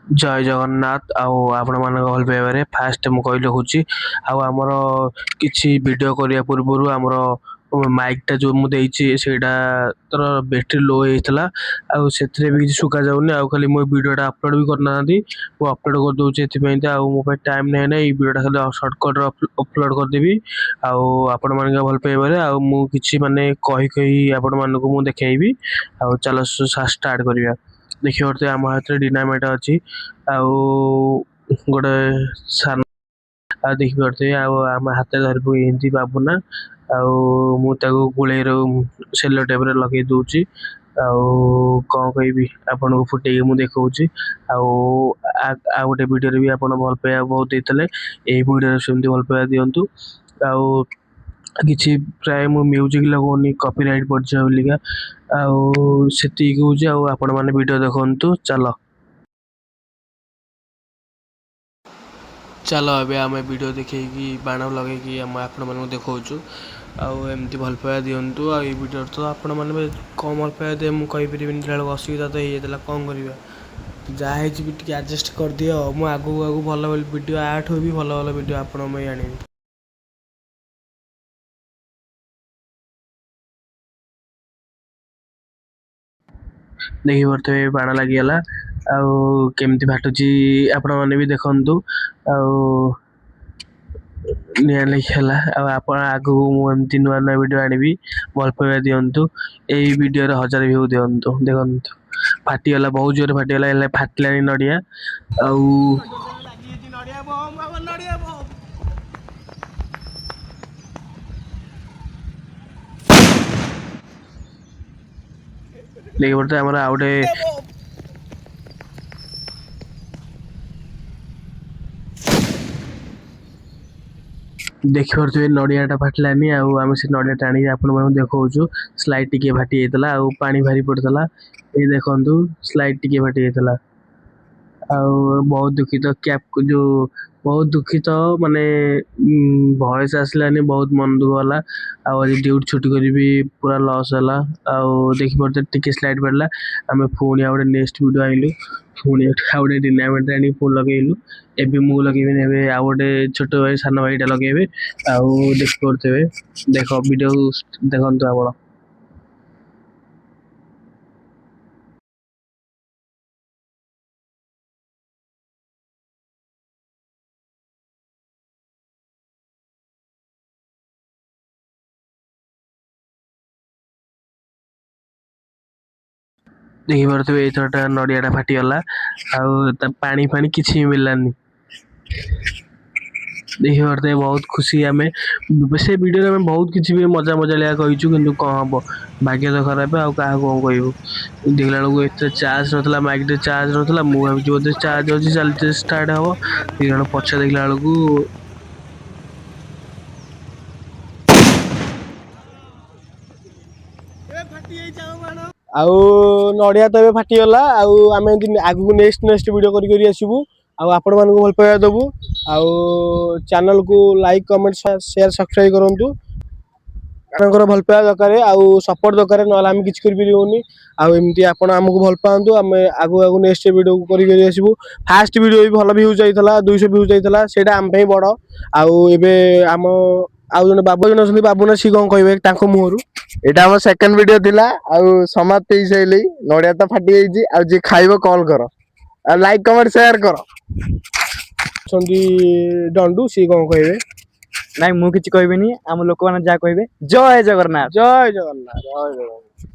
जय जगन्नाथ आपण मान भल पाइबारे फास्ट मु कहि रखुची आमर किछि वीडियो करिया पूर्व आमर माइक टा जो मु देइची सेटा तर बैटरी लो हेतला सेथरे भी सुका जाउनी खाली मो वीडियोटा अपलोड भी करना मु अपलोड कर दउची एथि आ मो पे टाइम नै नै वीडियोटा खाली शॉर्टकट अपलोड कर देबी आपण मान भल पाइबारे मु किछि माने कहि आपण मान को मु देखाइबी चलो स्टार्ट करिया देखिए पड़ते आम हाथ में डिनामाइट अच्छी गोटे सान देखी पारे आम हाथ धरबू एमती बाबूना मुझे गोले सेलो टेप लगे दूसरी कौन कहि आपन को फुटे मुझे देखी गोटे वीडियो भी आप भल पाइबा बहुत देते यही वीडियो सेमती भल पाइबा दिंतु किसी प्राय मु म्यूजिक लगौनी कॉपीराइट पड़ जाए बोलिका से कहूँ आपण मैंने वीडियो देखु चलो चलो अबे आम वीडियो देखे बाण लगे आपण मानक देखु आमती भल पाइबा दिंतु वीडियो तो आपण मैंने कम भल पाइबा दे मुझे कहीपर असुविधा तो होता कौन करवा जहाँ भी एडजस्ट कर दियो मु आगू आगू भल वीडियो आठ भी भल भल वीडियो आपण आनी देखी पारे बाण लगिगला केमती फाटुची आपण मैंने भी देखु निया लिखला आपण आगू मुझे नुआ नुआ वीडियो आनी भल पाइबा दिंतु यही वीडियो 1000 व्यू दिंतु देखु फाटीगला बहुत जोर फाटीगला फाटला नड़िया देखिए पड़ते आमर आउटे देखी पारे नड़ियाटा फाटलानी आम से नड़िया टाणी आपण देखु स्लाइड टिके फाटी जाता पानी भारी पड़ता ये देखु स्लाइड टिके फाटी जाता बहुत दुखित कैप जो बहुत दुखित माने भयस आसलानी बहुत मन दुख होला आज ड्यूटी छुट्टी करी पूरा लॉस है देखी पारे टिके स्लाइड पड़ला आम पुणी आ नेक्स्ट वीडियो आइलु पुणी गोटे डिनामाइट आनी पुणी लगेलु एबे मु लगे आ गोटे छोट भाई सान भाईटा लगे देखी पारे देख वीडियो देखु आप देखी पारे एथरटा नड़ियाटा फाटीगला पानी फानी किसी मिललानी देखी पारे बहुत खुशी आम से वीडियो में बहुत किसी भी मजा मजा लिया कहीचु कि कौन हम भाग्य तो खराब आ क्या कौन कहू देखला बेलू एत चार्ज ना माइक चार्ज ना मुझे बोधे चार्ज अच्छी चलते स्टार्ट हम देखा पछे देखला बेलू नड़िया तो फाटीगला आम आगू नेक्स्ट वीडियो करी आसबू आपण मानक भल पाइबा दबू चैनल को लाइक कमेंट शेयर सब्सक्राइब करूँ भल पाइबा दरकार सपोर्ट दरकार ना आम कि एमती आप आमको भल पातु आम आगू आगू नेक्स्ट वीडियो करी आसबू फास्ट वीडियो भी भल व्यूज जाता 200 व्यूज जाता से आम बड़ आम आउ जन बाबू जन अच्छे बाबूना सी कौन कहे मुहर एटा हम सेकंड वीडियो थिला समाप्त हो सैली नड़िया तो फाटी जाइए जी खाइब कॉल कर लाइक कमेंट शेयर कर डंडू सी कौन कहे नाई मु किछि कहबेनी आम लोक माने जा कहबे जय जगन्नाथ जय जगन्नाथ जय जगन्नाथ।